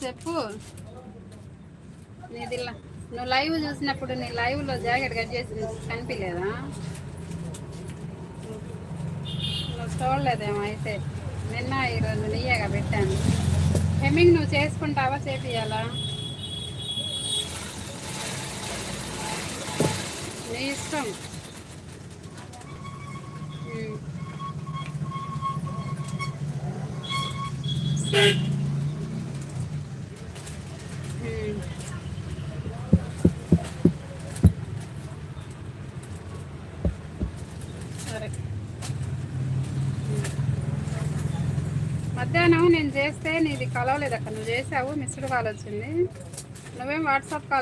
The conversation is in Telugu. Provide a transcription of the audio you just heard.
చెప్పు. నీది నువ్వు లైవ్ చూసినప్పుడు నీ లైవ్లో జాకెట్ కట్ చేసి కనిపించలేదా? నువ్వు చూడలేదేమో అయితే. నిన్న ఈరోజు నీయేగా పెట్టాను. హెమ్మింగ్ నువ్వు చేసుకుంటావా, చేపియాలా? నీ ఇష్టం. సరే. మధ్యాహ్నం నేను చేస్తే నీది కలవలేదు అక్క. నువ్వు చేసావు, మిస్డ్ కాల్ వచ్చింది. నువ్వేం వాట్సాప్ కాల్